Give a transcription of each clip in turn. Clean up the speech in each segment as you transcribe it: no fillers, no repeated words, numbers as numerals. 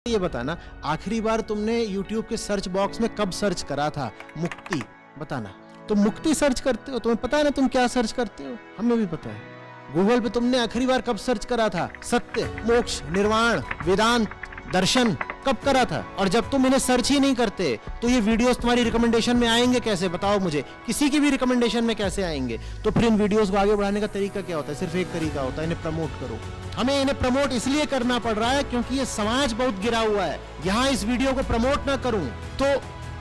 ये बताना, आखिरी बार तुमने YouTube के सर्च बॉक्स में कब सर्च करा था मुक्ति? बताना। तुम मुक्ति सर्च करते हो, तुम्हें पता है ना तुम क्या सर्च करते हो? हमें भी पता है। गूगल पे तुमने आखिरी बार कब सर्च करा था? सत्य, मोक्ष, निर्वाण, वेदांत, दर्शन कब करा था? और जब तुम इन्हें सर्च ही नहीं करते तो ये वीडियोस तुम्हारी रिकमेंडेशन में आएंगे कैसे? बताओ मुझे, किसी की भी रिकमेंडेशन में कैसे आएंगे? तो फिर इन वीडियोस को आगे बढ़ाने का तरीका क्या होता है? सिर्फ एक तरीका होता है, इन्हें प्रमोट करो। हमें इन्हें प्रमोट इसलिए करना पड़ रहा है क्योंकि ये समाज बहुत गिरा हुआ है। यहाँ इस वीडियो को प्रमोट ना करूं तो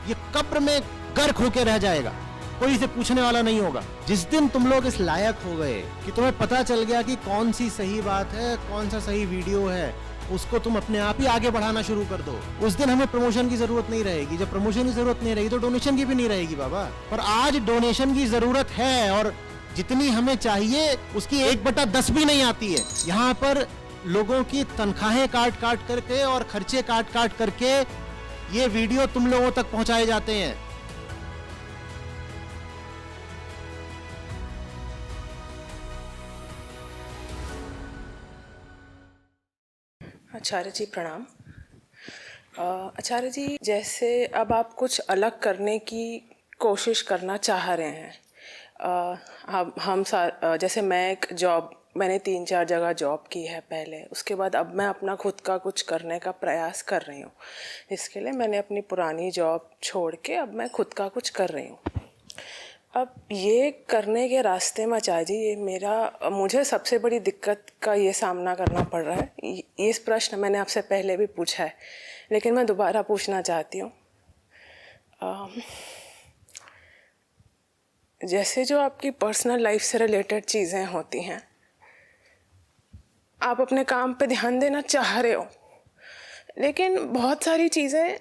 ये कब्र में गर्क होके रह जाएगा, कोई इसे पूछने वाला नहीं होगा। जिस दिन तुम लोग इस लायक हो गए कि तुम्हें पता चल गया कि कौन सी सही बात है, कौन सा सही वीडियो है, उसको तुम अपने आप ही आगे बढ़ाना शुरू कर दो। उस दिन हमें प्रमोशन की जरूरत नहीं रहेगी। जब प्रमोशन की जरूरत नहीं रहेगी तो डोनेशन की भी नहीं रहेगी बाबा। पर आज डोनेशन की जरूरत है और जितनी हमें चाहिए उसकी 1/10 भी नहीं आती है। यहाँ पर लोगों की तनख्वाहें काट काट करके और खर्चे काट काट करके ये वीडियो तुम लोगों तक पहुंचाए जाते हैं। आचार्य जी प्रणाम। आचार्य जी, जैसे अब आप कुछ अलग करने की कोशिश करना चाह रहे हैं। जैसे मैंने 3-4 जगह जॉब की है पहले, उसके बाद अब मैं अपना खुद का कुछ करने का प्रयास कर रही हूँ। इसके लिए मैंने अपनी पुरानी जॉब छोड़ के अब मैं खुद का कुछ कर रही हूँ। अब ये करने के रास्ते में आचार्य जी, मुझे सबसे बड़ी दिक्कत का ये सामना करना पड़ रहा है। इस प्रश्न मैंने आपसे पहले भी पूछा है, लेकिन मैं दोबारा पूछना चाहती हूँ। जैसे जो आपकी पर्सनल लाइफ से रिलेटेड चीज़ें होती हैं, आप अपने काम पे ध्यान देना चाह रहे हो, लेकिन बहुत सारी चीज़ें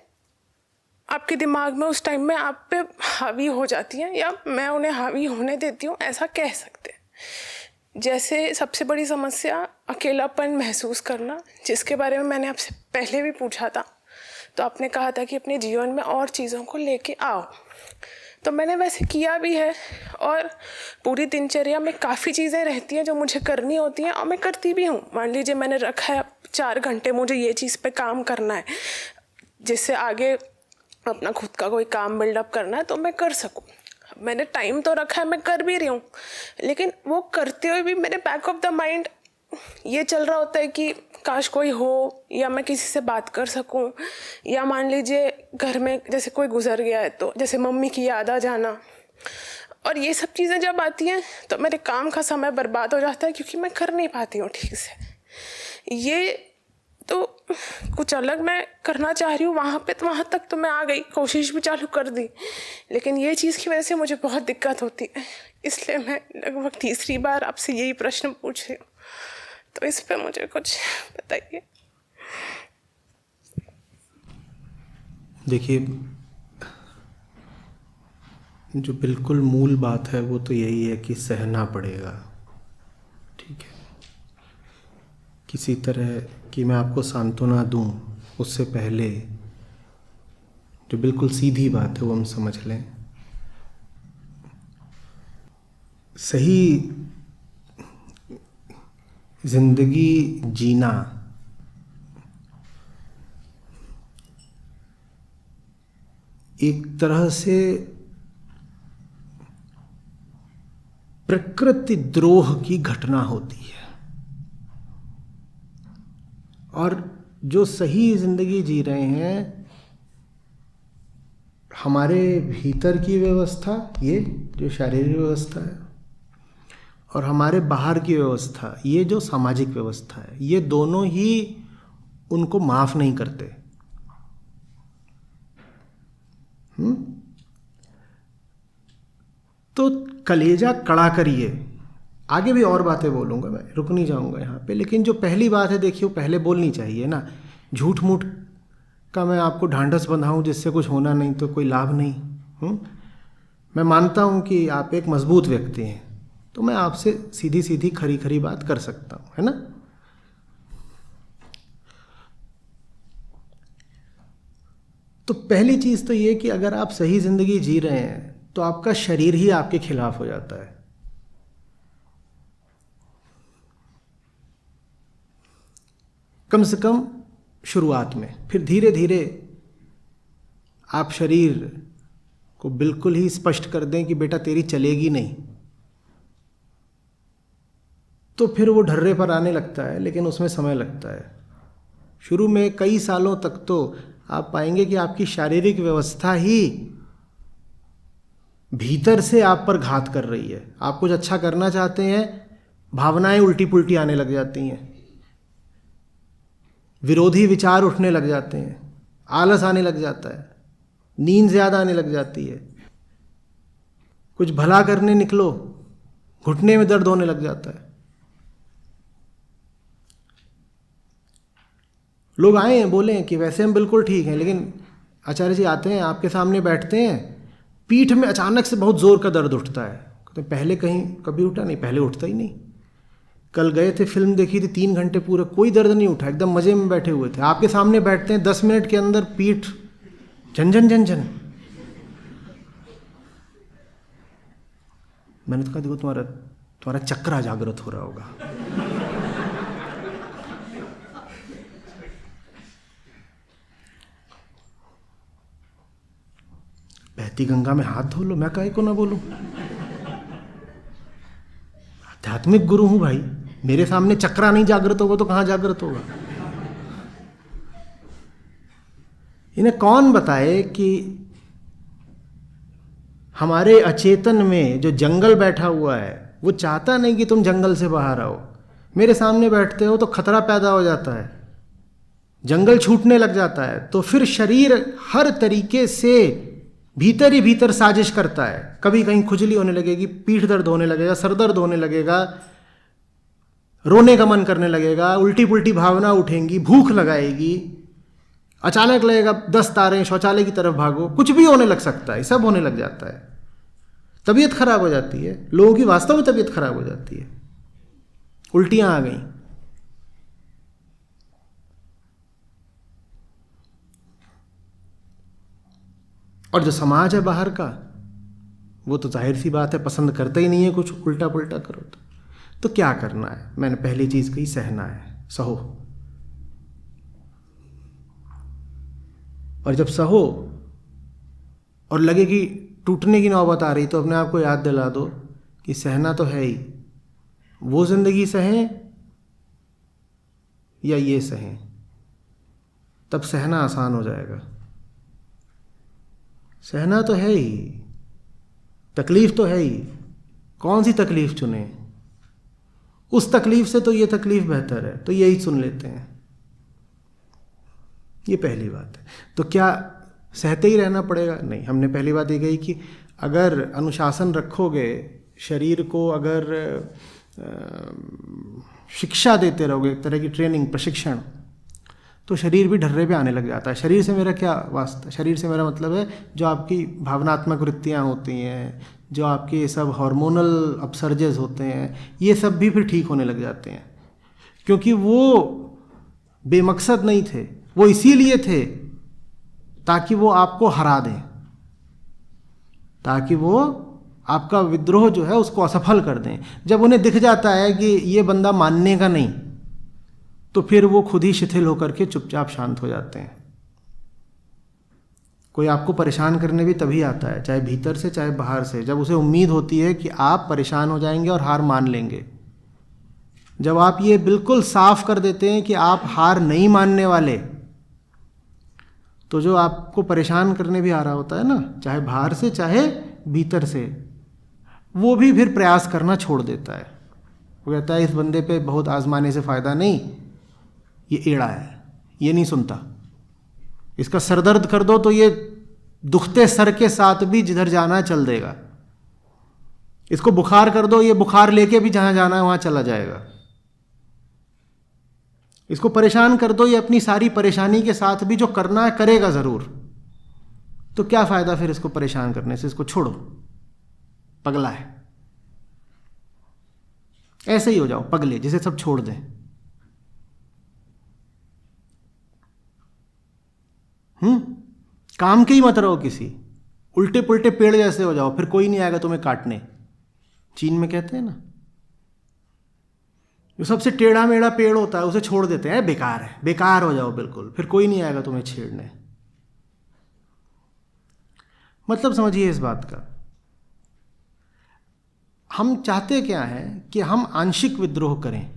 आपके दिमाग में उस टाइम में आप पे हावी हो जाती हैं, या मैं उन्हें हावी होने देती हूँ, ऐसा कह सकते हैं। जैसे सबसे बड़ी समस्या अकेलापन महसूस करना, जिसके बारे में मैंने आपसे पहले भी पूछा था, तो आपने कहा था कि अपने जीवन में और चीज़ों को लेके आओ। तो मैंने वैसे किया भी है, और पूरी दिनचर्या में काफ़ी चीज़ें रहती हैं जो मुझे करनी होती हैं और मैं करती भी हूँ। मान लीजिए मैंने रखा है 4 घंटे मुझे ये चीज़ पे काम करना है, जिससे आगे अपना खुद का कोई काम बिल्डअप करना है तो मैं कर सकूं। मैंने टाइम तो रखा है, मैं कर भी रही हूँ, लेकिन वो करते हुए भी मेरे बैक ऑफ द माइंड ये चल रहा होता है कि काश कोई हो, या मैं किसी से बात कर सकूं, या मान लीजिए घर में जैसे कोई गुजर गया है तो जैसे मम्मी की याद आ जाना। और ये सब चीज़ें जब आती हैं तो मेरे काम का समय बर्बाद हो जाता है, क्योंकि मैं कर नहीं पाती हूँ ठीक से। ये तो कुछ अलग मैं करना चाह रही हूँ, वहाँ तक तो मैं आ गई, कोशिश भी चालू कर दी, लेकिन ये चीज़ की वजह से मुझे बहुत दिक्कत होती है। इसलिए मैं लगभग 3री बार आपसे यही प्रश्न पूछ रही हूँ, तो इस पे मुझे कुछ बताइए। देखिए, जो बिल्कुल मूल बात है वो तो यही है कि सहना पड़ेगा, ठीक है। किसी तरह कि मैं आपको सांत्वना दूं उससे पहले जो बिल्कुल सीधी बात है वो हम समझ लें। सही जिंदगी जीना एक तरह से प्रकृति द्रोह की घटना होती है, और जो सही जिंदगी जी रहे हैं, हमारे भीतर की व्यवस्था, ये जो शारीरिक व्यवस्था है, और हमारे बाहर की व्यवस्था, ये जो सामाजिक व्यवस्था है, ये दोनों ही उनको माफ नहीं करते। तो कलेजा कड़ा करिए। आगे भी और बातें बोलूँगा, मैं रुक नहीं जाऊँगा यहाँ पे, लेकिन जो पहली बात है देखिए वो पहले बोलनी चाहिए ना। झूठ मूठ का मैं आपको ढांढस बंधाऊँ जिससे कुछ होना नहीं तो कोई लाभ नहीं। मैं मानता हूँ कि आप एक मजबूत व्यक्ति हैं, तो मैं आपसे सीधी सीधी खरी खरी बात कर सकता हूँ, है ना। तो पहली चीज़ तो ये कि अगर आप सही ज़िंदगी जी रहे हैं तो आपका शरीर ही आपके खिलाफ हो जाता है। कम से कम शुरुआत में, फिर धीरे धीरे आप शरीर को बिल्कुल ही स्पष्ट कर दें कि बेटा तेरी चलेगी नहीं, तो फिर वो ढर्रे पर आने लगता है, लेकिन उसमें समय लगता है। शुरू में कई सालों तक तो आप पाएंगे कि आपकी शारीरिक व्यवस्था ही भीतर से आप पर घात कर रही है। आप कुछ अच्छा करना चाहते हैं, भावनाएं उल्टी पुल्टी आने लग जाती हैं, विरोधी विचार उठने लग जाते हैं, आलस आने लग जाता है, नींद ज़्यादा आने लग जाती है। कुछ भला करने निकलो, घुटने में दर्द होने लग जाता है। लोग आए हैं, बोले हैं कि वैसे हम बिल्कुल ठीक हैं, लेकिन आचार्य जी आते हैं, आपके सामने बैठते हैं, पीठ में अचानक से बहुत ज़ोर का दर्द उठता है। कहते पहले कहीं कभी उठा नहीं, पहले उठता ही नहीं। कल गए थे, फिल्म देखी थी, 3 घंटे पूरे कोई दर्द नहीं उठा, एकदम मज़े में बैठे हुए थे। आपके सामने बैठते हैं, 10 मिनट के अंदर पीठ झंझन झंझन। मैंने तो कहा देखो तुम्हारा चक्रा जागृत हो रहा होगा। बहती गंगा में हाथ धो लो, मैं काहे को ना बोलूं। आध्यात्मिक गुरु हूं भाई, मेरे सामने चक्रा नहीं जागृत होगा तो कहां जागृत होगा। इन्हें कौन बताए कि हमारे अचेतन में जो जंगल बैठा हुआ है वो चाहता नहीं कि तुम जंगल से बाहर आओ। मेरे सामने बैठते हो तो खतरा पैदा हो जाता है, जंगल छूटने लग जाता है, तो फिर शरीर हर तरीके से भीतर ही भीतर साजिश करता है। कभी कहीं खुजली होने लगेगी, पीठ दर्द होने लगेगा, सर दर्द होने लगेगा, रोने का मन करने लगेगा, उल्टी पुल्टी भावना उठेंगी, भूख लगाएगी, अचानक लगेगा 10 तारे, शौचालय की तरफ भागो, कुछ भी होने लग सकता है, सब होने लग जाता है। तबीयत खराब हो जाती है, लोगों की वास्तव में तबीयत खराब हो जाती है, उल्टियां आ गई। और जो समाज है बाहर का, वो तो जाहिर सी बात है पसंद करता ही नहीं है कुछ उल्टा पुल्टा करो तो क्या करना है? मैंने पहली चीज़ कही, सहना है, सहो। और जब सहो और लगे कि टूटने की नौबत आ रही, तो अपने आप को याद दिला दो कि सहना तो है ही। वो ज़िंदगी सहें या ये सहें, तब सहना आसान हो जाएगा। सहना तो है ही, तकलीफ तो है ही, कौन सी तकलीफ चुने? उस तकलीफ से तो ये तकलीफ बेहतर है, तो यही सुन लेते हैं। ये पहली बात है। तो क्या सहते ही रहना पड़ेगा? नहीं। हमने पहली बात ये कही कि अगर अनुशासन रखोगे, शरीर को अगर शिक्षा देते रहोगे, एक तरह की ट्रेनिंग, प्रशिक्षण, तो शरीर भी ढर्रे पे आने लग जाता है। शरीर से मेरा क्या वास्ता? शरीर से मेरा मतलब है जो आपकी भावनात्मक वृत्तियाँ होती हैं, जो आपके सब हार्मोनल अपसर्जेस होते हैं, ये सब भी फिर ठीक होने लग जाते हैं। क्योंकि वो बेमकसद नहीं थे, वो इसीलिए थे ताकि वो आपको हरा दें, ताकि वो आपका विद्रोह जो है उसको असफल कर दें। जब उन्हें दिख जाता है कि ये बंदा मानने का नहीं, तो फिर वो खुद ही शिथिल होकर के चुपचाप शांत हो जाते हैं। कोई आपको परेशान करने भी तभी आता है, चाहे भीतर से चाहे बाहर से, जब उसे उम्मीद होती है कि आप परेशान हो जाएंगे और हार मान लेंगे। जब आप ये बिल्कुल साफ कर देते हैं कि आप हार नहीं मानने वाले, तो जो आपको परेशान करने भी आ रहा होता है ना, चाहे बाहर से चाहे भीतर से, वो भी फिर प्रयास करना छोड़ देता है। वो कहता है इस बंदे पे बहुत आजमाने से फ़ायदा नहीं, ये एड़ा है, ये नहीं सुनता। इसका सरदर्द कर दो तो ये दुखते सर के साथ भी जिधर जाना है चल देगा। इसको बुखार कर दो, ये बुखार लेके भी जहां जाना है वहां चला जाएगा। इसको परेशान कर दो, ये अपनी सारी परेशानी के साथ भी जो करना है करेगा ज़रूर। तो क्या फ़ायदा फिर इसको परेशान करने से? इसको छोड़ो, पगला है। ऐसे ही हो जाओ पगले, जिसे सब छोड़ दें। काम के ही मत रहो किसी, उल्टे पुल्टे पेड़ जैसे हो जाओ, फिर कोई नहीं आएगा तुम्हें काटने। चीन में कहते हैं ना, जो सबसे टेढ़ा मेढ़ा पेड़ होता है उसे छोड़ देते हैं, बेकार है, बेकार हो जाओ बिल्कुल, फिर कोई नहीं आएगा तुम्हें छेड़ने। मतलब समझिए इस बात का, हम चाहते क्या है कि हम आंशिक विद्रोह करें।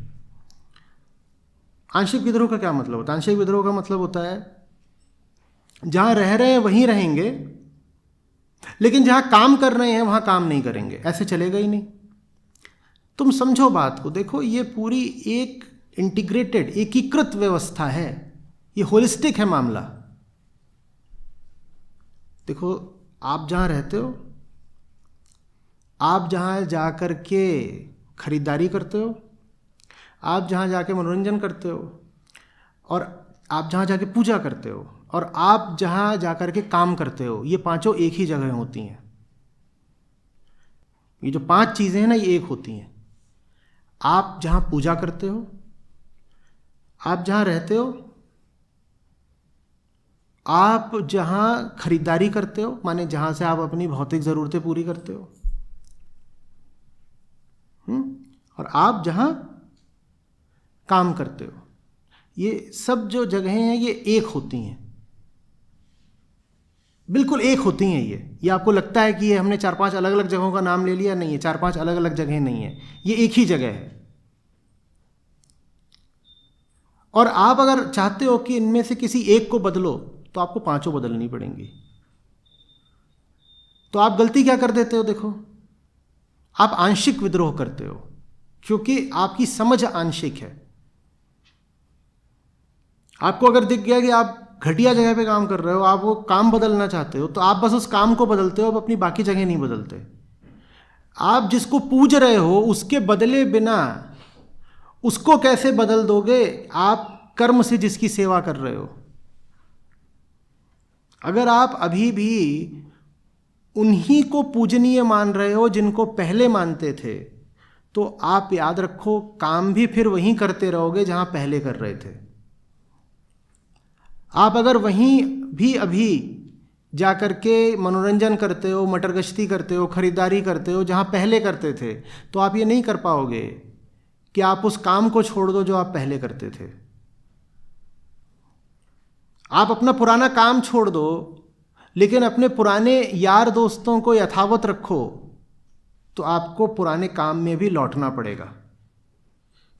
आंशिक विद्रोह का क्या मतलब होता है? आंशिक विद्रोह का मतलब होता है जहां रह रहे हैं वहीं रहेंगे, लेकिन जहां काम कर रहे हैं वहां काम नहीं करेंगे। ऐसे चलेगा ही नहीं। तुम समझो बात को, देखो ये पूरी एक इंटीग्रेटेड, एकीकृत व्यवस्था है, ये होलिस्टिक है मामला। देखो आप जहां रहते हो, आप जहां जाकर के खरीदारी करते हो, आप जहां जाके मनोरंजन करते हो, और आप जहां जाके पूजा करते हो, और आप जहां जाकर के काम करते हो, ये पांचों एक ही जगह होती हैं। ये जो 5 चीजें हैं ना, ये एक होती हैं। आप जहां पूजा करते हो, आप जहां रहते हो, आप जहां खरीदारी करते हो, माने जहां से आप अपनी भौतिक जरूरतें पूरी करते हो, और आप जहां काम करते हो, ये सब जो जगहें हैं ये एक होती हैं, बिल्कुल एक होती हैं। ये आपको लगता है कि ये हमने 4-5 अलग अलग जगहों का नाम ले लिया, नहीं है, 4-5 अलग अलग जगहें नहीं है, ये एक ही जगह है। और आप अगर चाहते हो कि इनमें से किसी एक को बदलो, तो आपको 5 बदलनी पड़ेंगी। तो आप गलती क्या कर देते हो? देखो, आप आंशिक विद्रोह करते हो, क्योंकि आपकी समझ आंशिक है। आपको अगर दिख गया कि आप घटिया जगह पे काम कर रहे हो, आप वो काम बदलना चाहते हो, तो आप बस उस काम को बदलते हो, आप अपनी बाकी जगह नहीं बदलते। आप जिसको पूज रहे हो उसके बदले बिना उसको कैसे बदल दोगे? आप कर्म से जिसकी सेवा कर रहे हो। अगर आप अभी भी उन्हीं को पूजनीय मान रहे हो जिनको पहले मानते थे, तो आप याद रखो काम भी फिर वहीं करते रहोगे जहां पहले कर रहे थे। आप अगर वहीं भी अभी जाकर के मनोरंजन करते हो, मटर गश्ती करते हो, खरीदारी करते हो जहां पहले करते थे, तो आप ये नहीं कर पाओगे कि आप उस काम को छोड़ दो जो आप पहले करते थे। आप अपना पुराना काम छोड़ दो, लेकिन अपने पुराने यार दोस्तों को यथावत रखो, तो आपको पुराने काम में भी लौटना पड़ेगा,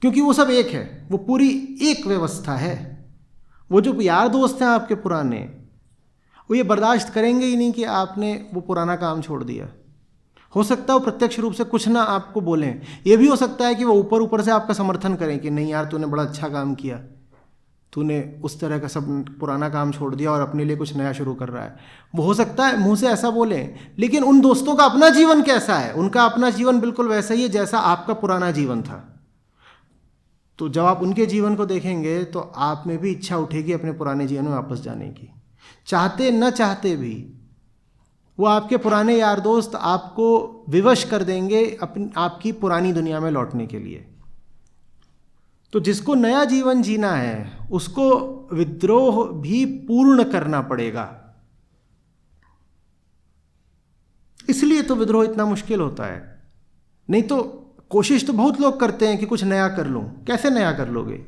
क्योंकि वो सब एक है, वो पूरी एक व्यवस्था है। वो जो यार दोस्त हैं आपके पुराने, वो ये बर्दाश्त करेंगे ही नहीं कि आपने वो पुराना काम छोड़ दिया। हो सकता है वो प्रत्यक्ष रूप से कुछ ना आपको बोलें, ये भी हो सकता है कि वो ऊपर ऊपर से आपका समर्थन करें कि नहीं यार तूने बड़ा अच्छा काम किया, तूने उस तरह का सब पुराना काम छोड़ दिया और अपने लिए कुछ नया शुरू कर रहा है। वो हो सकता है मुंह से ऐसा बोलें, लेकिन उन दोस्तों का अपना जीवन कैसा है? उनका अपना जीवन बिल्कुल वैसा ही है जैसा आपका पुराना जीवन था। तो जब आप उनके जीवन को देखेंगे तो आप में भी इच्छा उठेगी अपने पुराने जीवन में वापस जाने की। चाहते न चाहते भी वो आपके पुराने यार दोस्त आपको विवश कर देंगे आपकी पुरानी दुनिया में लौटने के लिए। तो जिसको नया जीवन जीना है उसको विद्रोह भी पूर्ण करना पड़ेगा। इसलिए तो विद्रोह इतना मुश्किल होता है। नहीं तो कोशिश तो बहुत लोग करते हैं कि कुछ नया कर लूं। कैसे नया कर लोगे?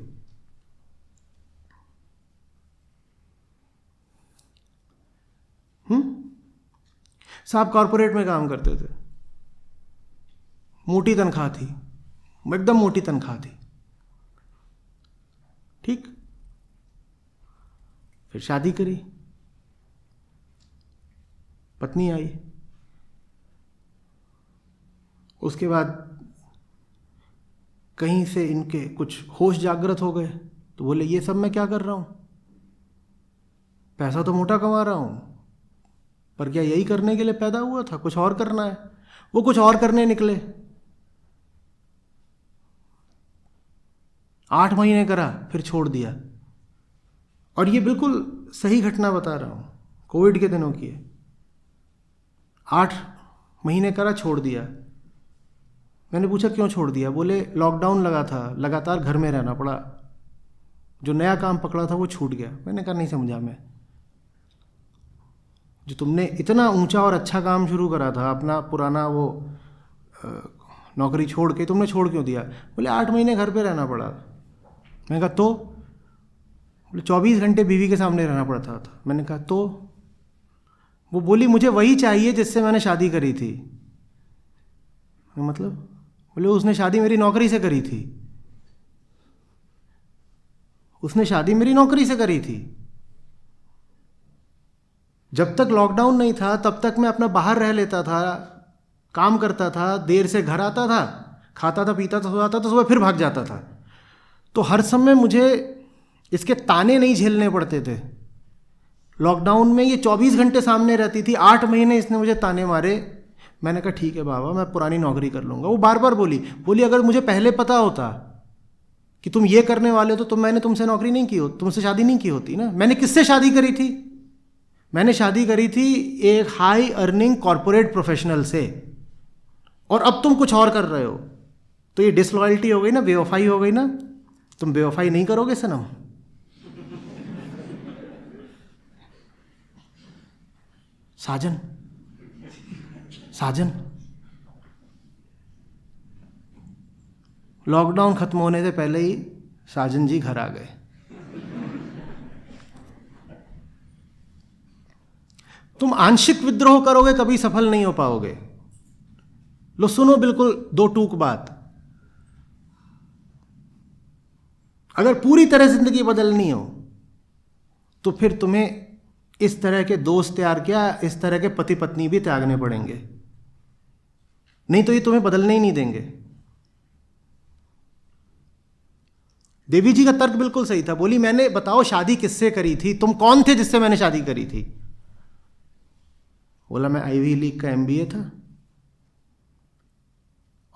साहब कॉरपोरेट में काम करते थे, मोटी तनख्वाह थी, एकदम मोटी तनख्वाह थी, ठीक। फिर शादी करी, पत्नी आई, उसके बाद कहीं से इनके कुछ होश जागृत हो गए, तो बोले ये सब मैं क्या कर रहा हूं, पैसा तो मोटा कमा रहा हूं, पर क्या यही करने के लिए पैदा हुआ था? कुछ और करना है। वो कुछ और करने निकले। 8 महीने करा, फिर छोड़ दिया। और ये बिल्कुल सही घटना बता रहा हूं, कोविड के दिनों की है। 8 महीने करा, छोड़ दिया। मैंने पूछा क्यों छोड़ दिया? बोले लॉकडाउन लगा था, लगातार घर में रहना पड़ा, जो नया काम पकड़ा था वो छूट गया। मैंने कहा नहीं समझा मैं, जो तुमने इतना ऊंचा और अच्छा काम शुरू करा था, अपना पुराना वो नौकरी छोड़ के, तुमने छोड़ क्यों दिया? बोले 8 महीने घर पे रहना पड़ा। मैंने कहा तो? बोले 24 घंटे बीवी के सामने रहना पड़ता था। मैंने कहा तो? वो बोली मुझे वही चाहिए जिससे मैंने शादी करी थी। मतलब? बोले उसने शादी मेरी नौकरी से करी थी। उसने शादी मेरी नौकरी से करी थी। जब तक लॉकडाउन नहीं था तब तक मैं अपना बाहर रह लेता था, काम करता था, देर से घर आता था, खाता था, पीता था, सो जाता था, सुबह फिर भाग जाता था। तो हर समय मुझे इसके ताने नहीं झेलने पड़ते थे। लॉकडाउन में ये 24 घंटे सामने रहती थी, 8 महीने इसने मुझे ताने मारे। मैंने कहा ठीक है बाबा, मैं पुरानी नौकरी कर लूँगा। वो बार बार बोली अगर मुझे पहले पता होता कि तुम ये करने वाले हो तो मैंने तुमसे नौकरी नहीं की होती, तुमसे शादी नहीं की होती ना। मैंने किससे शादी करी थी? मैंने शादी करी थी एक हाई अर्निंग कॉरपोरेट प्रोफेशनल से, और अब तुम कुछ और कर रहे हो। तो ये डिसलॉयल्टी हो गई ना, बेवफाई हो गई ना। तुम बेवफाई नहीं करोगे सनम? साजन लॉकडाउन खत्म होने से पहले ही साजन जी घर आ गए। तुम आंशिक विद्रोह करोगे कभी सफल नहीं हो पाओगे। लो सुनो बिल्कुल 2 टूक बात। अगर पूरी तरह जिंदगी बदलनी हो तो फिर तुम्हें इस तरह के दोस्त त्याग, क्या इस तरह के पति पत्नी भी त्यागने पड़ेंगे, नहीं तो ये तुम्हें बदलने ही नहीं देंगे। देवी जी का तर्क बिल्कुल सही था। बोली मैंने, बताओ शादी किससे करी थी, तुम कौन थे जिससे मैंने शादी करी थी? बोला मैं आईवी लीग का MBA था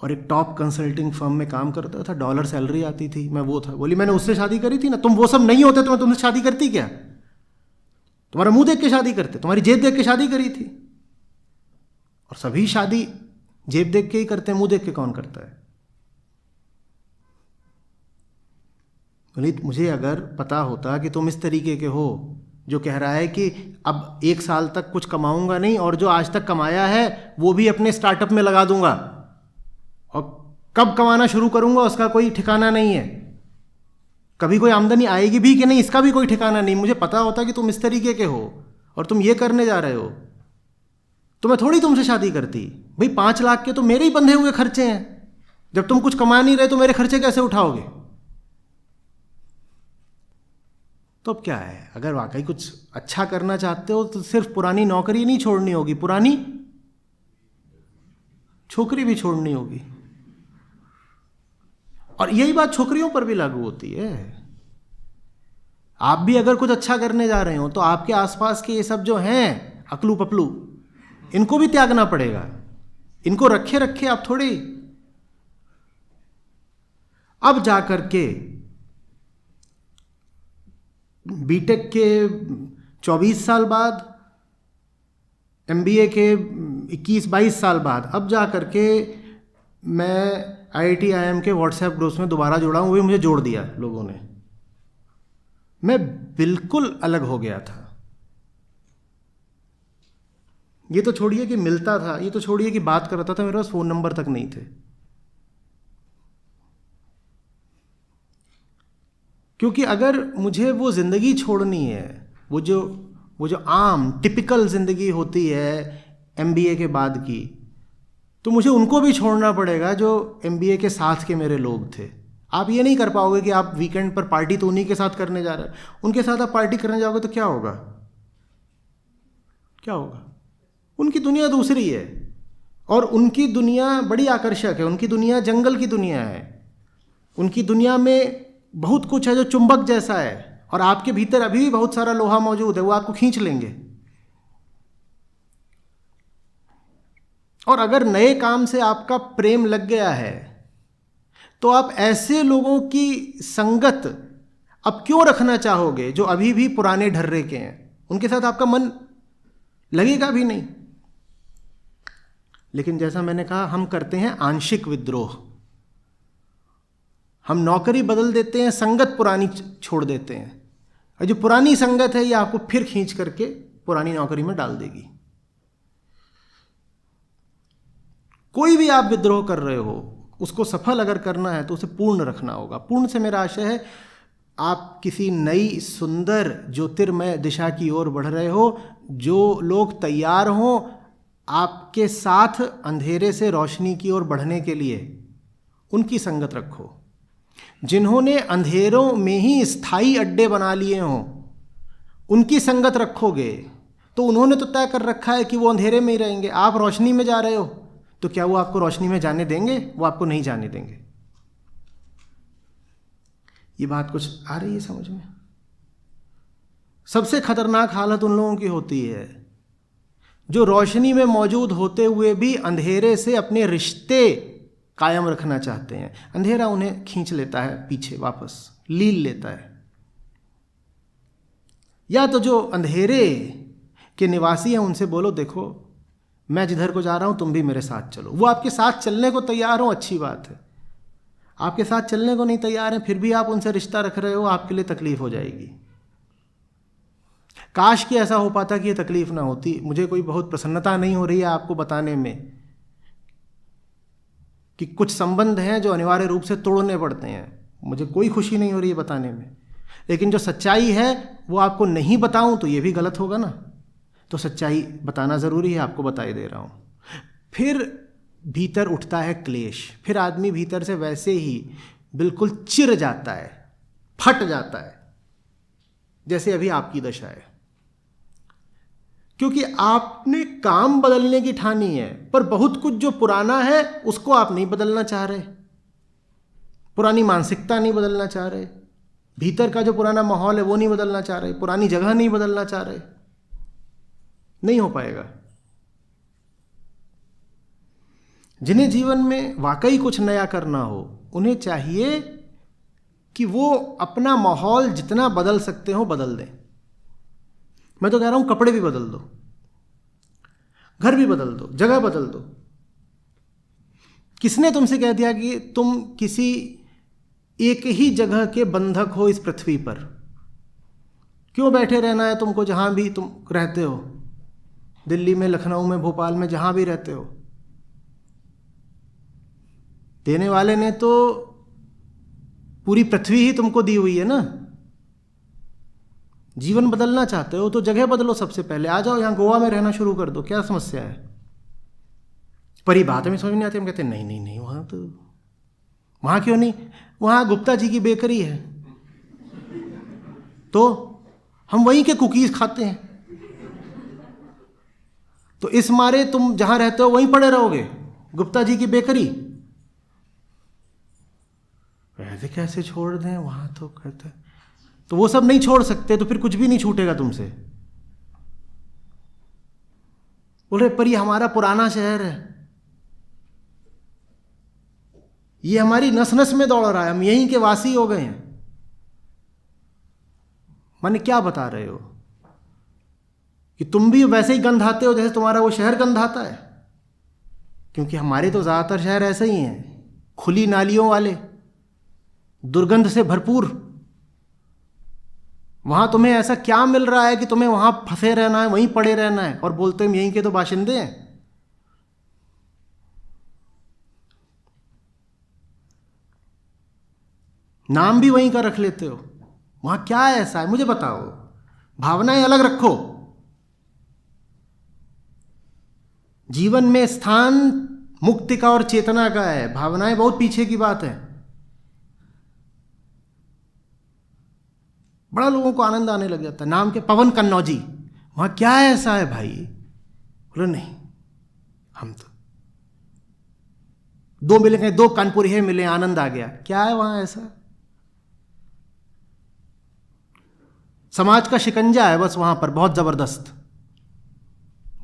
और एक टॉप कंसल्टिंग फर्म में काम करता था, $1 सैलरी आती थी, मैं वो था। बोली मैंने उससे शादी करी थी ना। तुम वो सब नहीं होते तो मैं तुमसे शादी करती क्या? तुम्हारा मुंह देख के शादी करते, तुम्हारी जेब देख के शादी करी थी। और सभी शादी जेब देख के ही करते हैं, मुंह देख के कौन करता है? बोली मुझे अगर पता होता कि तुम इस तरीके के हो जो कह रहा है कि अब 1 साल तक कुछ कमाऊंगा नहीं और जो आज तक कमाया है वो भी अपने स्टार्टअप में लगा दूंगा, और कब कमाना शुरू करूंगा उसका कोई ठिकाना नहीं है, कभी कोई आमदनी आएगी भी कि नहीं इसका भी कोई ठिकाना नहीं, मुझे पता होता कि तुम इस तरीके के हो और तुम ये करने जा रहे हो, तो मैं थोड़ी तुमसे शादी करती। भाई 5 लाख के तो मेरे ही बंधे हुए खर्चे हैं। जब तुम कुछ कमा नहीं रहे तो मेरे खर्चे कैसे उठाओगे? तो अब क्या है, अगर वाकई कुछ अच्छा करना चाहते हो तो सिर्फ पुरानी नौकरी नहीं छोड़नी होगी, पुरानी छोकरी भी छोड़नी होगी। और यही बात छोकरियों पर भी लागू होती है। आप भी अगर कुछ अच्छा करने जा रहे हो तो आपके आसपास के ये सब जो हैं अकलू पपलू, इनको भी त्यागना पड़ेगा। इनको रखे रखे आप थोड़ी। अब जाकर के बीटेक के 24 साल बाद, MBA के 21-22 साल बाद, अब जा कर के मैं IIT IIM के WhatsApp ग्रुप्स में दोबारा जुड़ा हूँ। वही मुझे जोड़ दिया लोगों ने। मैं बिल्कुल अलग हो गया था। ये तो छोड़िए कि मिलता था, ये तो छोड़िए कि बात करता था, मेरे पास फ़ोन नंबर तक नहीं थे। क्योंकि अगर मुझे वो ज़िंदगी छोड़नी है, वो जो आम टिपिकल ज़िंदगी होती है MBA के बाद की, तो मुझे उनको भी छोड़ना पड़ेगा जो MBA के साथ के मेरे लोग थे। आप ये नहीं कर पाओगे कि आप वीकेंड पर पार्टी तो उन्हीं के साथ करने जा रहे हैं, उनके साथ आप पार्टी करने जाओगे तो क्या होगा? क्या होगा? उनकी दुनिया दूसरी है और उनकी दुनिया बड़ी आकर्षक है। उनकी दुनिया जंगल की दुनिया है। उनकी दुनिया में बहुत कुछ है जो चुंबक जैसा है, और आपके भीतर अभी भी बहुत सारा लोहा मौजूद है, वो आपको खींच लेंगे। और अगर नए काम से आपका प्रेम लग गया है तो आप ऐसे लोगों की संगत अब क्यों रखना चाहोगे जो अभी भी पुराने ढर्रे के हैं? उनके साथ आपका मन लगेगा भी नहीं। लेकिन जैसा मैंने कहा, हम करते हैं आंशिक विद्रोह। हम नौकरी बदल देते हैं, संगत पुरानी छोड़ देते हैं, और जो पुरानी संगत है ये आपको फिर खींच करके पुरानी नौकरी में डाल देगी। कोई भी आप विद्रोह कर रहे हो, उसको सफल अगर करना है तो उसे पूर्ण रखना होगा। पूर्ण से मेरा आशय है आप किसी नई सुंदर ज्योतिर्मय दिशा की ओर बढ़ रहे हो, जो लोग तैयार हों आपके साथ अंधेरे से रोशनी की ओर बढ़ने के लिए, उनकी संगत रखो। जिन्होंने अंधेरों में ही स्थायी अड्डे बना लिए हों उनकी संगत रखोगे तो उन्होंने तो तय कर रखा है कि वो अंधेरे में ही रहेंगे। आप रोशनी में जा रहे हो तो क्या वो आपको रोशनी में जाने देंगे? वो आपको नहीं जाने देंगे। ये बात कुछ आ रही है समझ में? सबसे खतरनाक हालत उन लोगों की होती है जो रोशनी में मौजूद होते हुए भी अंधेरे से अपने रिश्ते कायम रखना चाहते हैं। अंधेरा उन्हें खींच लेता है पीछे, वापस लील लेता है। या तो जो अंधेरे के निवासी हैं उनसे बोलो, देखो मैं जिधर को जा रहा हूं तुम भी मेरे साथ चलो। वो आपके साथ चलने को तैयार हो, अच्छी बात है। आपके साथ चलने को नहीं तैयार हैं फिर भी आप उनसे रिश्ता रख रहे हो, आपके लिए तकलीफ हो जाएगी। काश कि ऐसा हो पाता कि ये तकलीफ ना होती। मुझे कोई बहुत प्रसन्नता नहीं हो रही है आपको बताने में कि कुछ संबंध हैं जो अनिवार्य रूप से तोड़ने पड़ते हैं। मुझे कोई खुशी नहीं हो रही है बताने में, लेकिन जो सच्चाई है वो आपको नहीं बताऊं तो ये भी गलत होगा ना। तो सच्चाई बताना ज़रूरी है, आपको बताई दे रहा हूं। फिर भीतर उठता है क्लेश, फिर आदमी भीतर से वैसे ही बिल्कुल चिर जाता है, फट जाता है, जैसे अभी आपकी दशा है। क्योंकि आपने काम बदलने की ठानी है, पर बहुत कुछ जो पुराना है उसको आप नहीं बदलना चाह रहे, पुरानी मानसिकता नहीं बदलना चाह रहे, भीतर का जो पुराना माहौल है वो नहीं बदलना चाह रहे, पुरानी जगह नहीं बदलना चाह रहे। नहीं हो पाएगा। जिन्हें जीवन में वाकई कुछ नया करना हो उन्हें चाहिए कि वो अपना माहौल जितना बदल सकते हो बदल दें। मैं तो कह रहा हूं कपड़े भी बदल दो, घर भी बदल दो, जगह बदल दो। किसने तुमसे कह दिया कि तुम किसी एक ही जगह के बंधक हो इस पृथ्वी पर? क्यों बैठे रहना है तुमको जहां भी तुम रहते हो, दिल्ली में, लखनऊ में, भोपाल में, जहां भी रहते हो? देने वाले ने तो पूरी पृथ्वी ही तुमको दी हुई है ना। जीवन बदलना चाहते हो तो जगह बदलो। सबसे पहले आ जाओ यहां गोवा में रहना शुरू कर दो, क्या समस्या है? पर ये बात हमें समझ नहीं आती। हम कहते हैं नहीं नहीं नहीं, वहां तो, वहां क्यों नहीं? वहां गुप्ता जी की बेकरी है तो हम वहीं के कुकीज खाते हैं, तो इस मारे तुम जहां रहते हो वहीं पड़े रहोगे, गुप्ता जी की बेकरी। ऐसे कैसे छोड़ दें? वहां तो कहते, तो वो सब नहीं छोड़ सकते तो फिर कुछ भी नहीं छूटेगा तुमसे। बोल रहे पर ये हमारा पुराना शहर है, ये हमारी नस नस में दौड़ रहा है, हम यहीं के वासी हो गए हैं। माने क्या बता रहे हो कि तुम भी वैसे ही गंध आते हो जैसे तुम्हारा वो शहर गंध आता है? क्योंकि हमारे तो ज्यादातर शहर ऐसे ही हैं, खुली नालियों वाले, दुर्गंध से भरपूर। वहां तुम्हें ऐसा क्या मिल रहा है कि तुम्हें वहां फंसे रहना है, वहीं पड़े रहना है, और बोलते हम यहीं के तो बाशिंदे हैं। नाम भी वहीं का रख लेते हो। वहां क्या ऐसा है मुझे बताओ? भावनाएं अलग रखो। जीवन में स्थान मुक्ति का और चेतना का है, भावनाएं बहुत पीछे की बात है। बड़ा लोगों को आनंद आने लग जाता है। नाम के पवन कन्नौजी, वहां क्या ऐसा है भाई? बोलो नहीं, हम तो दो मिले गए, दो कानपुरी है मिले, आनंद आ गया। क्या है वहां ऐसा? समाज का शिकंजा है बस वहां पर, बहुत जबरदस्त।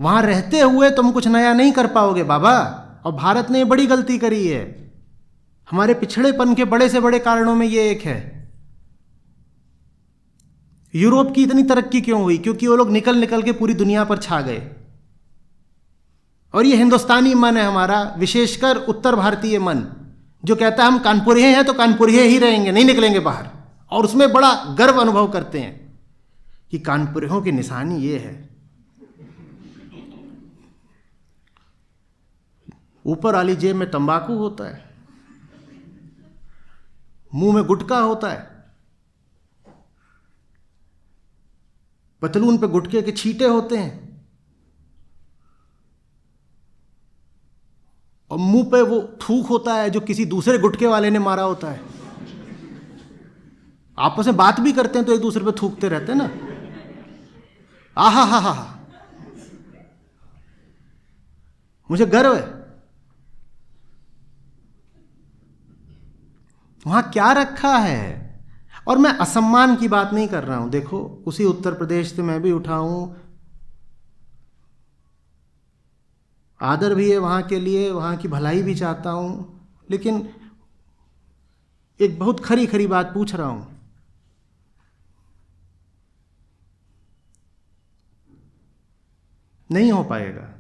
वहां रहते हुए तुम कुछ नया नहीं कर पाओगे बाबा। और भारत ने बड़ी गलती करी है। हमारे पिछड़ेपन के बड़े से बड़े कारणों में ये एक है। यूरोप की इतनी तरक्की क्यों हुई? क्योंकि वो लोग निकल निकल के पूरी दुनिया पर छा गए। और ये हिंदुस्तानी मन है हमारा, विशेषकर उत्तर भारतीय मन, जो कहता है हम कानपुरी हैं तो कानपुरी ही रहेंगे, नहीं निकलेंगे बाहर। और उसमें बड़ा गर्व अनुभव करते हैं कि कानपुरियों की निशानी ये है। ऊपर वाली जेब में तंबाकू होता है, मुंह में गुटका होता है, पतलून पे गुटके के छींटे होते हैं, और मुंह पे वो थूक होता है जो किसी दूसरे गुटके वाले ने मारा होता है। आपस में बात भी करते हैं तो एक दूसरे पे थूकते रहते हैं ना। आहा हा हा हा, मुझे गर्व है। वहां क्या रखा है? और मैं असम्मान की बात नहीं कर रहा हूं। देखो, उसी उत्तर प्रदेश से मैं भी उठा हूं, आदर भी है वहां के लिए, वहां की भलाई भी चाहता हूं, लेकिन एक बहुत खरी खरी बात पूछ रहा हूं। नहीं हो पाएगा।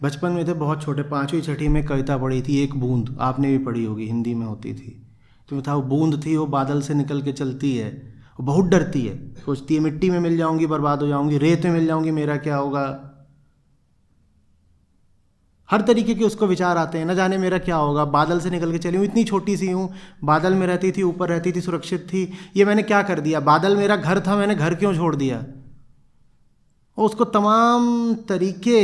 बचपन में थे बहुत छोटे, 5वीं 6वीं में कविता पढ़ी थी, एक बूंद, आपने भी पढ़ी होगी, हिंदी में होती थी। तो था वो बूंद थी, वो बादल से निकल के चलती है, वो बहुत डरती है, सोचती है मिट्टी में मिल जाऊंगी बर्बाद हो जाऊंगी, रेत में मिल जाऊंगी मेरा क्या होगा। हर तरीके के उसको विचार आते हैं, न जाने मेरा क्या होगा, बादल से निकल के चली हूँ, इतनी छोटी सी हूँ, बादल में रहती थी, ऊपर रहती थी, सुरक्षित थी, ये मैंने क्या कर दिया, बादल मेरा घर था, मैंने घर क्यों छोड़ दिया। और उसको तमाम तरीके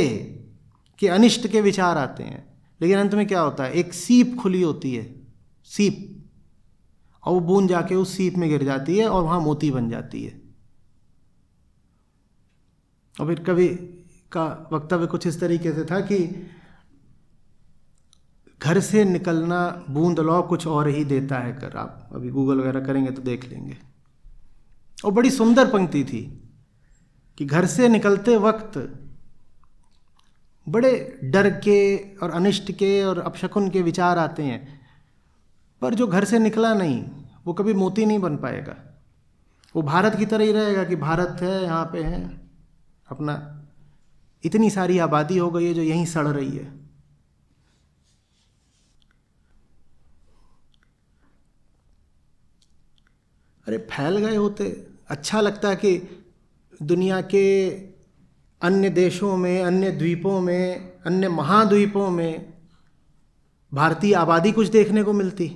के अनिष्ट के विचार आते हैं, लेकिन अंत में क्या होता है, एक सीप खुली होती है, सीप, और वो बूंद जाके उस सीप में गिर जाती है और वहाँ मोती बन जाती है। और फिर कवि का वक्तव्य कुछ इस तरीके से था कि घर से निकलना बूंद लौ कुछ और ही देता है कर। आप अभी गूगल वगैरह करेंगे तो देख लेंगे। और बड़ी सुंदर पंक्ति थी कि घर से निकलते वक्त बड़े डर के और अनिष्ट के और अपशकुन के विचार आते हैं, पर जो घर से निकला नहीं वो कभी मोती नहीं बन पाएगा। वो भारत की तरह ही रहेगा कि भारत है, यहाँ पे है अपना, इतनी सारी आबादी हो गई है जो यहीं सड़ रही है। अरे फैल गए होते, अच्छा लगता कि दुनिया के अन्य देशों में, अन्य द्वीपों में, अन्य महाद्वीपों में भारतीय आबादी कुछ देखने को मिलती।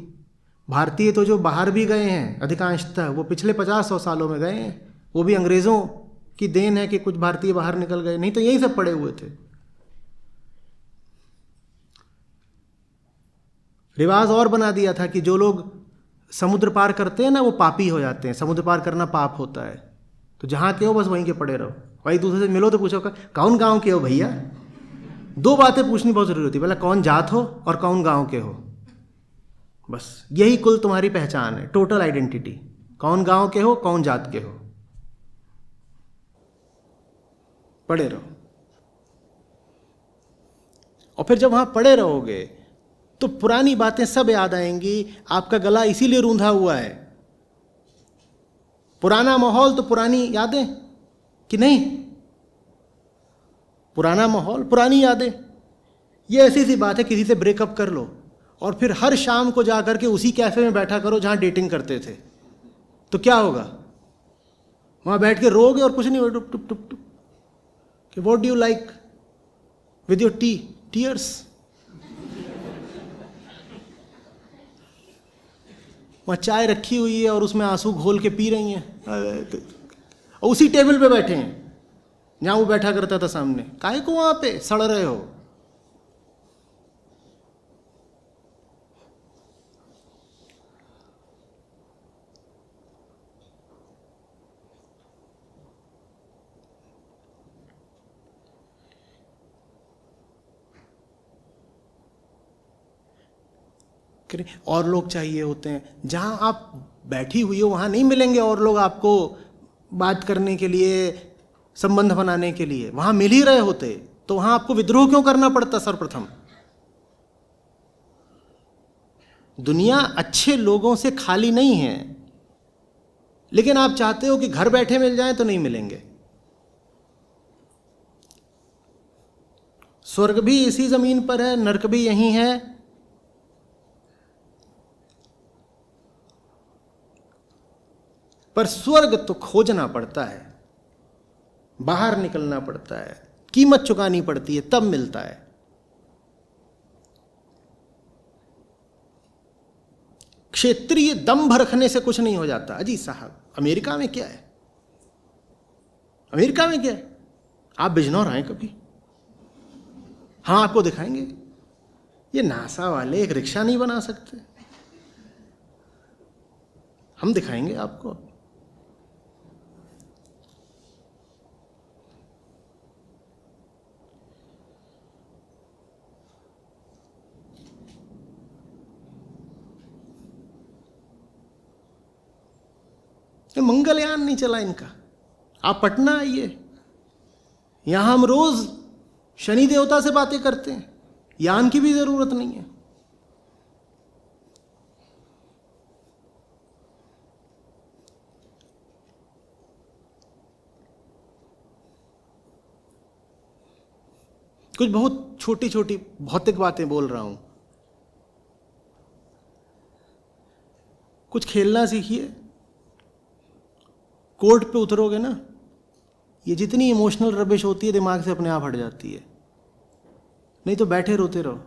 भारतीय तो जो बाहर भी गए हैं अधिकांशतः, वो पिछले 50-100 सालों में गए हैं, वो भी अंग्रेज़ों की देन है कि कुछ भारतीय बाहर निकल गए, नहीं तो यहीं सब पड़े हुए थे। रिवाज और बना दिया था कि जो लोग समुद्र पार करते हैं ना, वो पापी हो जाते हैं, समुद्र पार करना पाप होता है, तो जहाँ के हो बस वहीं के पड़े रहो। भाई दूसरे से मिलो तो पूछो कौन गांव के हो भैया। 2 बातें पूछनी बहुत ज़रूरी होती है, पहले कौन जात हो और कौन गांव के हो, बस यही कुल तुम्हारी पहचान है, टोटल आइडेंटिटी। कौन गांव के हो, कौन जात के हो, पड़े रहो। और फिर जब वहां पड़े रहोगे तो पुरानी बातें सब याद आएंगी। आपका गला इसीलिए रूंधा हुआ है, पुराना माहौल तो पुरानी यादें, कि नहीं, पुराना माहौल पुरानी यादें। ये ऐसी सी बात है, किसी से ब्रेकअप कर लो और फिर हर शाम को जाकर के उसी कैफे में बैठा करो जहां डेटिंग करते थे, तो क्या होगा, वहां बैठ के रोगे और कुछ नहीं होगा, टुप टुप टुप टुप कि what do you like with your T, tears. वहाँ चाय रखी हुई है और उसमें आंसू घोल के पी रही हैं, और उसी टेबल पे बैठे हैं जहाँ वो बैठा करता था सामने। काहे को वहाँ पे सड़ रहे हो। और लोग चाहिए होते हैं, जहां आप बैठी हुई हो वहां नहीं मिलेंगे और लोग आपको बात करने के लिए, संबंध बनाने के लिए। वहां मिल ही रहे होते तो वहां आपको विद्रोह क्यों करना पड़ता। सर्वप्रथम दुनिया अच्छे लोगों से खाली नहीं है, लेकिन आप चाहते हो कि घर बैठे मिल जाए तो नहीं मिलेंगे। स्वर्ग भी इसी जमीन पर है, नरक भी यहीं है। पर स्वर्ग तो खोजना पड़ता है। बाहर निकलना पड़ता है, कीमत चुकानी पड़ती है, तब मिलता है। क्षेत्रीय दंभ रखने से कुछ नहीं हो जाता। अजी साहब, अमेरिका में क्या है? अमेरिका में क्या है? आप बिजनौर आए कभी? हाँ, आपको दिखाएंगे। ये नासा वाले एक रिक्शा नहीं बना सकते, हम दिखाएंगे आपको। मंगलयान नहीं चला इनका। आप पटना आइए, यहां हम रोज शनि देवता से बातें करते हैं, यान की भी जरूरत नहीं है। कुछ बहुत छोटी छोटी भौतिक बातें बोल रहा हूं। कुछ खेलना सीखिए, कोर्ट पे उतरोगे ना, ये जितनी इमोशनल रबिश होती है दिमाग से अपने आप हट जाती है। नहीं तो बैठे रोते रहो,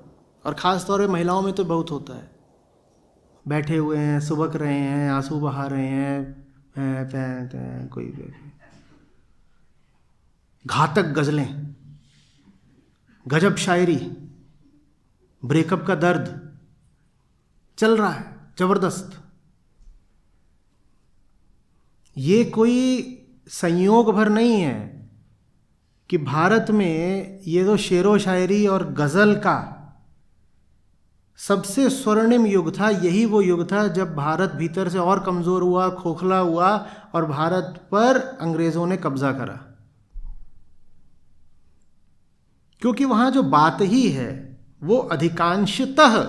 और ख़ास तौर पे महिलाओं में तो बहुत होता है। बैठे हुए हैं, सुबक रहे हैं, आंसू बहा रहे हैं, कोई घातक गज़लें, गजब शायरी, ब्रेकअप का दर्द चल रहा है जबरदस्त। ये कोई संयोग भर नहीं है कि भारत में ये तो शेरो शायरी और गज़ल का सबसे स्वर्णिम युग था। यही वो युग था जब भारत भीतर से और कमज़ोर हुआ, खोखला हुआ, और भारत पर अंग्रेज़ों ने कब्ज़ा करा। क्योंकि वहाँ जो बात ही है वो अधिकांशतः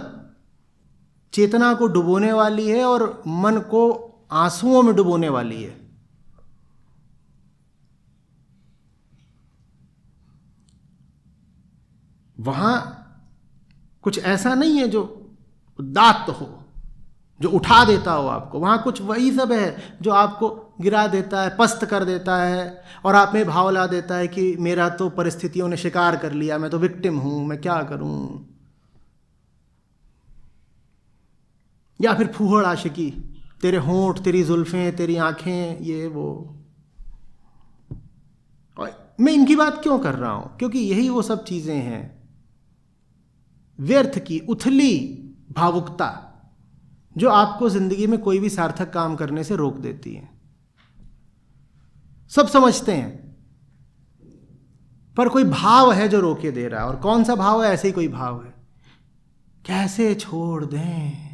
चेतना को डुबोने वाली है और मन को आंसुओं में डुबोने वाली है। वहां कुछ ऐसा नहीं है जो उदात्त हो, जो उठा देता हो आपको। वहां कुछ वही सब है जो आपको गिरा देता है, पस्त कर देता है, और आप में भाव ला देता है कि मेरा तो परिस्थितियों ने शिकार कर लिया, मैं तो विक्टिम हूं, मैं क्या करूं। या फिर फूहड़ आशिकी, तेरे होंठ, तेरी जुल्फें, तेरी आंखें, ये वो। और मैं इनकी बात क्यों कर रहा हूं? क्योंकि यही वो सब चीजें हैं, व्यर्थ की उथली भावुकता, जो आपको जिंदगी में कोई भी सार्थक काम करने से रोक देती है। सब समझते हैं, पर कोई भाव है जो रोके दे रहा है। और कौन सा भाव है? ऐसे ही कोई भाव है, कैसे छोड़ दें।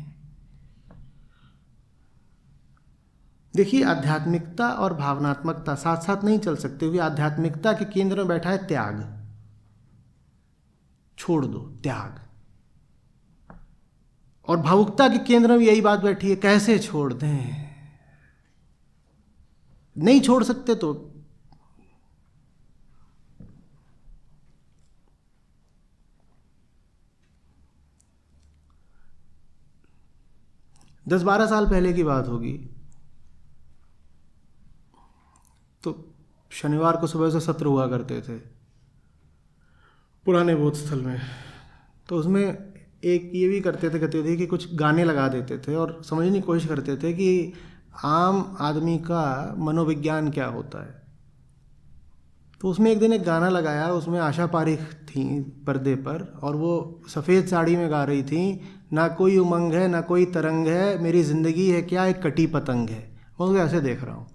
देखिए, आध्यात्मिकता और भावनात्मकता साथ साथ नहीं चल सकते हुए। आध्यात्मिकता के केंद्र में बैठा है त्याग। छोड़ दो, त्याग। और भावुकता के केंद्र में यही बात बैठी है, कैसे छोड़ दें। नहीं छोड़ सकते तो दस 12 साल पहले की बात होगी। तो शनिवार को सुबह से सत्र हुआ करते थे पुराने बोध स्थल में। तो उसमें एक ये भी कहते थे कि कुछ गाने लगा देते थे और समझने की कोशिश करते थे कि आम आदमी का मनोविज्ञान क्या होता है। तो उसमें एक दिन एक गाना लगाया, उसमें आशा पारिक थी पर्दे पर, और वो सफ़ेद साड़ी में गा रही थी, ना कोई उमंग है ना कोई तरंग है, मेरी ज़िंदगी है क्या एक कटी पतंग है। मैं उसको ऐसे देख रहा हूँ।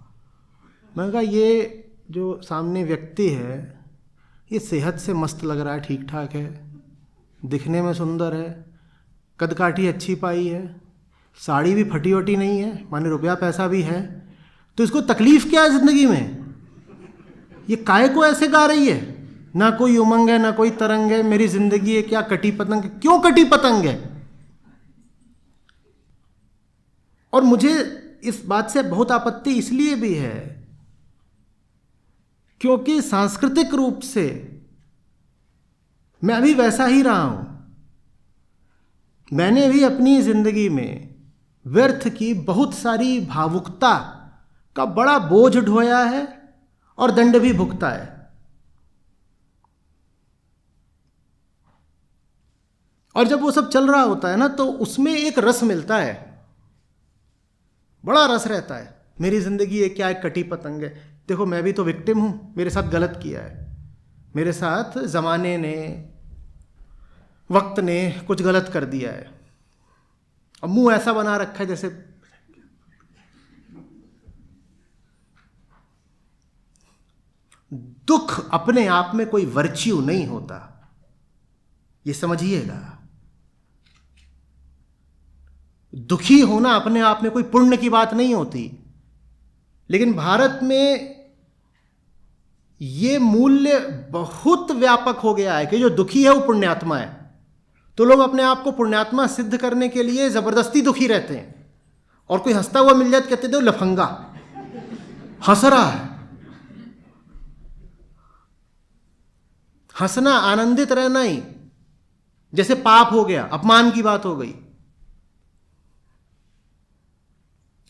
मैंने कहा ये जो सामने व्यक्ति है ये सेहत से मस्त लग रहा है, ठीक ठाक है, दिखने में सुंदर है, कद काठी अच्छी पाई है, साड़ी भी फटी वटी नहीं है, माने रुपया पैसा भी है, तो इसको तकलीफ़ क्या है ज़िंदगी में? ये काहे को ऐसे गा रही है, ना कोई उमंग है ना कोई तरंग है, मेरी ज़िंदगी है क्या कटी पतंग है। क्यों कटी पतंग है? और मुझे इस बात से बहुत आपत्ति इसलिए भी है क्योंकि सांस्कृतिक रूप से मैं अभी वैसा ही रहा हूं। मैंने भी अपनी जिंदगी में व्यर्थ की बहुत सारी भावुकता का बड़ा बोझ ढोया है और दंड भी भुगता है। और जब वो सब चल रहा होता है ना, तो उसमें एक रस मिलता है, बड़ा रस रहता है। मेरी जिंदगी एक क्या एक कटी पतंग है। देखो, मैं भी तो विक्टिम हूं, मेरे साथ गलत किया है, मेरे साथ जमाने ने, वक्त ने कुछ गलत कर दिया है। अब मुंह ऐसा बना रखा है जैसे दुख अपने आप में कोई वर्च्यू नहीं होता, ये समझिएगा। दुखी होना अपने आप में कोई पुण्य की बात नहीं होती। लेकिन भारत में यह मूल्य बहुत व्यापक हो गया है कि जो दुखी है वो पुण्यात्मा है। तो लोग अपने आप को पुण्यात्मा सिद्ध करने के लिए जबरदस्ती दुखी रहते हैं। और कोई हंसता हुआ मिल जाए तो कहते थे लफंगा, हंस रहा है। हंसना, आनंदित रहना ही जैसे पाप हो गया, अपमान की बात हो गई।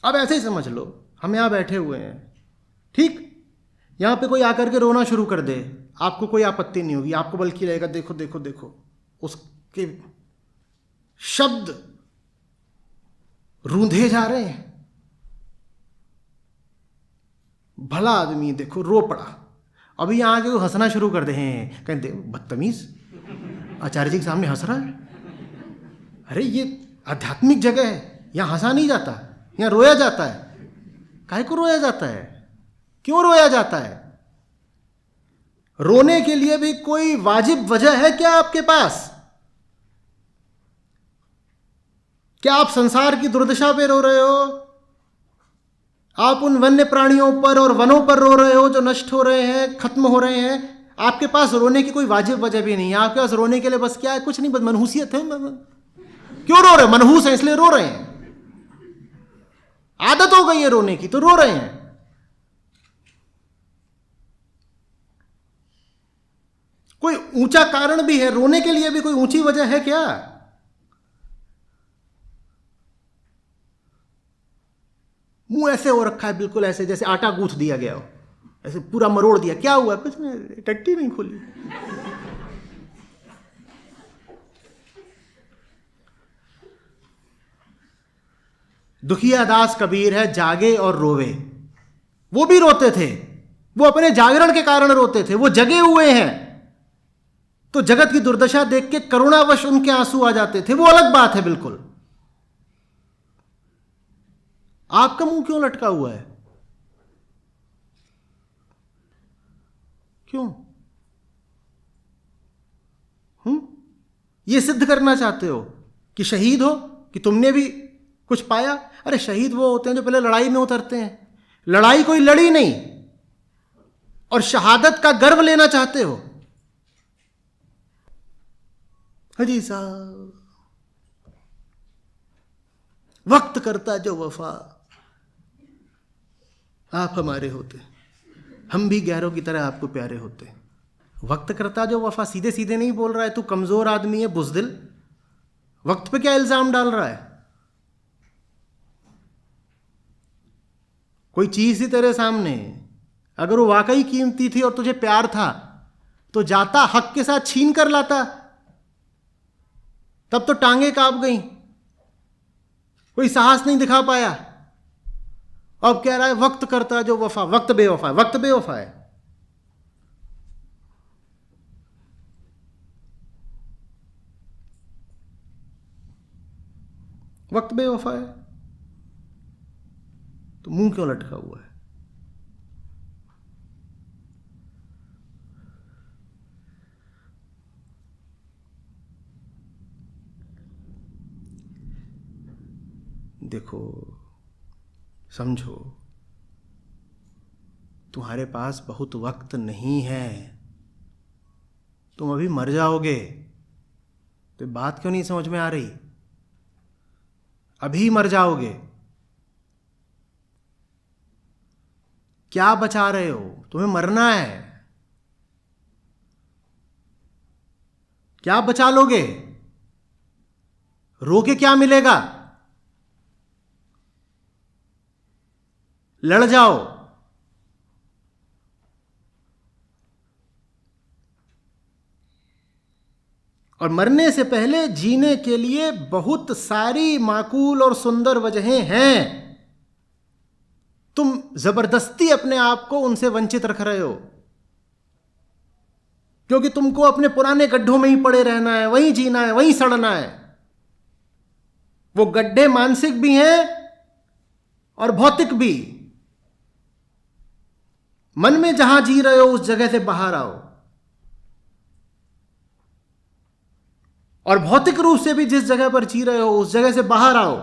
अब ऐसे ही समझ लो, हम यहां बैठे हुए हैं, ठीक, यहां पे कोई आकर के रोना शुरू कर दे, आपको कोई आपत्ति नहीं होगी, आपको बल्कि रहेगा देखो देखो देखो, उसके शब्द रूंधे जा रहे हैं। भला आदमी देखो रो पड़ा, अभी यहां आके हंसना शुरू कर दे हैं, कहते बदतमीज आचार्य जी के सामने हंस रहा है। अरे ये आध्यात्मिक जगह है, यहां हंसा नहीं जाता, यहां रोया जाता है। काहे को रोया जाता है? क्यों रोया जाता है? रोने के लिए भी कोई वाजिब वजह है क्या आपके पास? क्या आप संसार की दुर्दशा पे रो रहे हो? आप उन वन्य प्राणियों पर और वनों पर रो रहे हो जो नष्ट हो रहे हैं, खत्म हो रहे हैं। आपके पास रोने की कोई वाजिब वजह भी नहीं है। आपके पास रोने के लिए बस क्या है? कुछ नहीं, बस मनहूसियत है। क्यों रो रहे हैं? मनहूस है इसलिए रो रहे हैं, आदत हो गई है रोने की तो रो रहे हैं। कोई ऊंचा कारण भी है रोने के लिए? भी कोई ऊंची वजह है क्या? मुंह ऐसे हो रखा है, बिल्कुल ऐसे जैसे आटा गूंथ दिया गया हो, ऐसे पूरा मरोड़ दिया। क्या हुआ? कुछ नहीं, टट्टी नहीं खोली। दुखिया दास कबीर है, जागे और रोवे। वो भी रोते थे, वो अपने जागरण के कारण रोते थे। वो जगे हुए हैं तो जगत की दुर्दशा देख के करुणावश उनके आंसू आ जाते थे, वो अलग बात है बिल्कुल। आपका मुंह क्यों लटका हुआ है? क्यों? ये सिद्ध करना चाहते हो कि शहीद हो, कि तुमने भी कुछ पाया? अरे शहीद वो होते हैं जो पहले लड़ाई में उतरते हैं। लड़ाई कोई लड़ी नहीं और शहादत का गर्व लेना चाहते हो। हाजी साहब, वक्त करता जो वफा, आप हमारे होते, हम भी गैरों की तरह आपको प्यारे होते। वक्त करता जो वफा सीधे सीधे नहीं बोल रहा है तू कमजोर आदमी है, बुज़दिल। वक्त पे क्या इल्जाम डाल रहा है? कोई चीज थी तेरे सामने, अगर वो वाकई कीमती थी और तुझे प्यार था तो जाता हक के साथ छीन कर लाता। तब तो टांगे कांप गई, कोई साहस नहीं दिखा पाया। अब कह रहा है वक्त करता जो वफा। वक्त बेवफा है, वक्त बेवफा है। वक्त बेवफा है तो मुंह क्यों लटका हुआ है? देखो, समझो, तुम्हारे पास बहुत वक्त नहीं है, तुम अभी मर जाओगे। तो बात क्यों नहीं समझ में आ रही? अभी मर जाओगे, क्या बचा रहे हो? तुम्हें मरना है, क्या बचा लोगे? रो के क्या मिलेगा? लड़ जाओ, और मरने से पहले जीने के लिए बहुत सारी माकूल और सुंदर वजहें हैं। तुम जबरदस्ती अपने आप को उनसे वंचित रख रहे हो, क्योंकि तुमको अपने पुराने गड्ढों में ही पड़े रहना है, वहीं जीना है, वहीं सड़ना है। वो गड्ढे मानसिक भी हैं और भौतिक भी। मन में जहां जी रहे हो उस जगह से बाहर आओ, और भौतिक रूप से भी जिस जगह पर जी रहे हो उस जगह से बाहर आओ।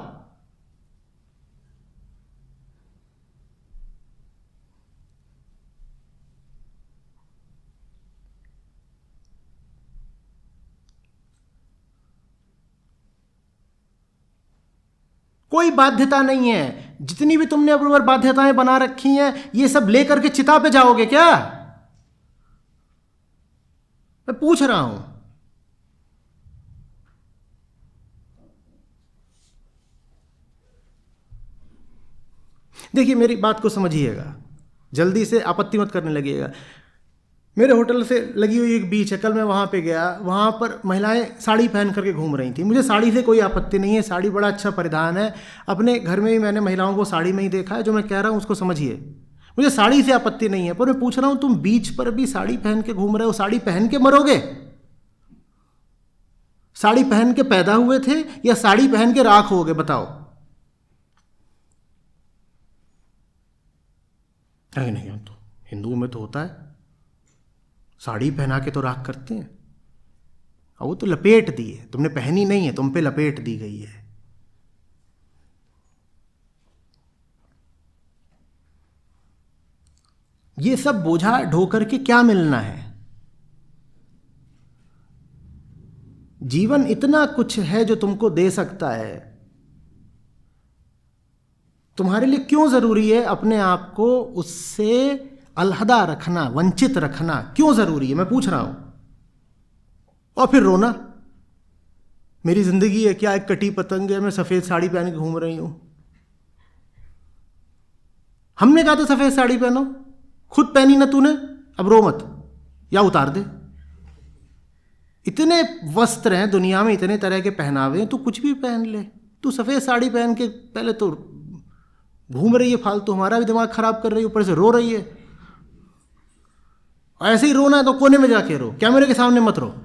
कोई बाध्यता नहीं है। जितनी भी तुमने अपने ऊपर बाध्यताएं बना रखी हैं, ये सब लेकर के चिता पे जाओगे क्या? मैं पूछ रहा हूं। देखिए, मेरी बात को समझिएगा, जल्दी से आपत्ति मत करने लगिएगा। मेरे होटल से लगी हुई एक बीच है, कल मैं वहाँ पे गया, वहाँ पर महिलाएं साड़ी पहन करके घूम रही थी। मुझे साड़ी से कोई आपत्ति नहीं है, साड़ी बड़ा अच्छा परिधान है। अपने घर में भी मैंने महिलाओं को साड़ी में ही देखा है। जो मैं कह रहा हूँ उसको समझिए, मुझे साड़ी से आपत्ति नहीं है। पर मैं पूछ रहा हूँ, तुम बीच पर भी साड़ी पहन के घूम रहे हो, साड़ी पहन के मरोगे? साड़ी पहन के पैदा हुए थे या साड़ी पहन के राख होगे? बताओ। नहीं, तो हिंदुओं में तो होता है, साड़ी पहना के तो राख करते हैं। और वो तो लपेट दी है, तुमने पहनी नहीं है, तुम पे लपेट दी गई है। ये सब बोझा ढोकर के क्या मिलना है? जीवन इतना कुछ है जो तुमको दे सकता है। तुम्हारे लिए क्यों जरूरी है अपने आप को उससे अलहदा रखना, वंचित रखना? क्यों जरूरी है, मैं पूछ रहा हूं। और फिर रोना, मेरी जिंदगी है क्या, एक कटी पतंग है, मैं सफेद साड़ी पहन के घूम रही हूं। हमने कहा था सफेद साड़ी पहनो, खुद पहनी ना तूने, अब रो मत या उतार दे। इतने वस्त्र हैं दुनिया में, इतने तरह के पहनावे हैं, तू कुछ भी पहन ले। तू सफेद साड़ी पहन के पहले तो घूम रही है फालतू, हमारा भी दिमाग खराब कर रही है, ऊपर से रो रही है। ऐसे ही रोना है तो कोने में जाके रो, कैमरे के सामने मत रो।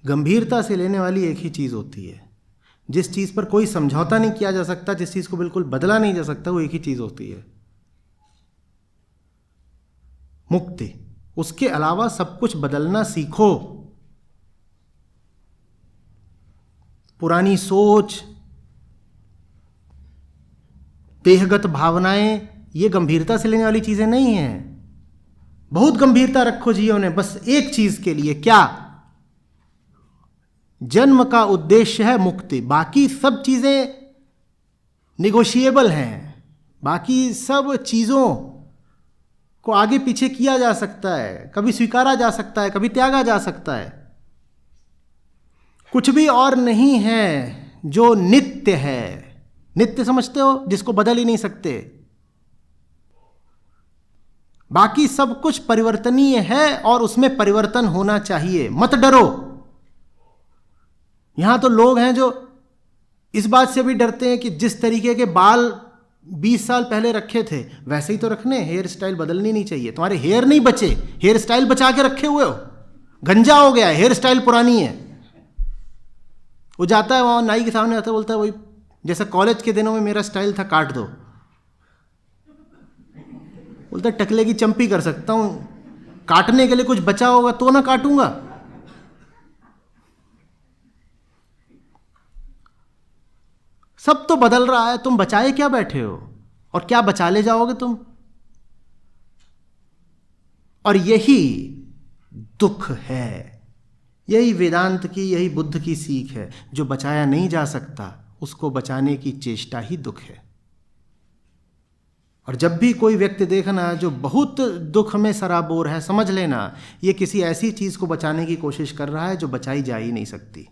गंभीरता से लेने वाली एक ही चीज होती है, जिस चीज पर कोई समझौता नहीं किया जा सकता, जिस चीज को बिल्कुल बदला नहीं जा सकता, वो एक ही चीज होती है, मुक्ति। उसके अलावा सब कुछ बदलना सीखो। पुरानी सोच, देहगत भावनाएं, ये गंभीरता से लेने वाली चीजें नहीं हैं। बहुत गंभीरता रखो जीवन में, बस एक चीज के लिए, क्या? जन्म का उद्देश्य है मुक्ति। बाकी सब चीजें निगोशिएबल हैं, बाकी सब चीजों को आगे पीछे किया जा सकता है, कभी स्वीकारा जा सकता है, कभी त्यागा जा सकता है। कुछ भी और नहीं है जो नित्य है। नित्य समझते हो, जिसको बदल ही नहीं सकते। बाकी सब कुछ परिवर्तनीय है और उसमें परिवर्तन होना चाहिए। मत डरो। यहां तो लोग हैं जो इस बात से भी डरते हैं कि जिस तरीके के बाल 20 साल पहले रखे थे वैसे ही तो रखने, हेयर स्टाइल बदलनी नहीं चाहिए। तुम्हारे हेयर नहीं बचे, हेयर स्टाइल बचा के रखे हुए हो। गंजा हो गया, हेयर स्टाइल पुरानी है। वो जाता है वहां नाई के सामने, आता है, बोलता है वही जैसा कॉलेज के दिनों में मेरा स्टाइल था, काट दो। बोलता है टकले की चंपी कर सकता हूं, काटने के लिए कुछ बचा होगा तो ना काटूंगा। सब तो बदल रहा है, तुम बचाए क्या बैठे हो और क्या बचा ले जाओगे तुम? और यही दुख है, यही वेदांत की, यही बुद्ध की सीख है। जो बचाया नहीं जा सकता उसको बचाने की चेष्टा ही दुख है। और जब भी कोई व्यक्ति देखना जो बहुत दुख में सराबोर है, समझ लेना ये किसी ऐसी चीज़ को बचाने की कोशिश कर रहा है जो बचाई जा ही नहीं सकती।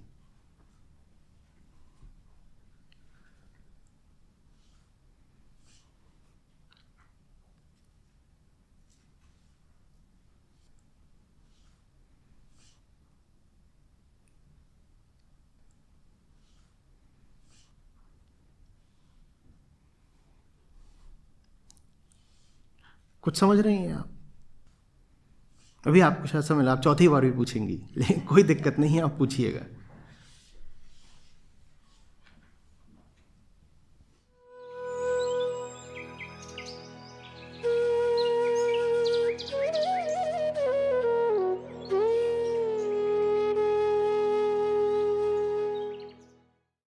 कुछ समझ रही हैं आप? अभी आपको शायद समझ आप चौथी बार भी पूछेंगी, लेकिन कोई दिक्कत नहीं है, आप पूछिएगा।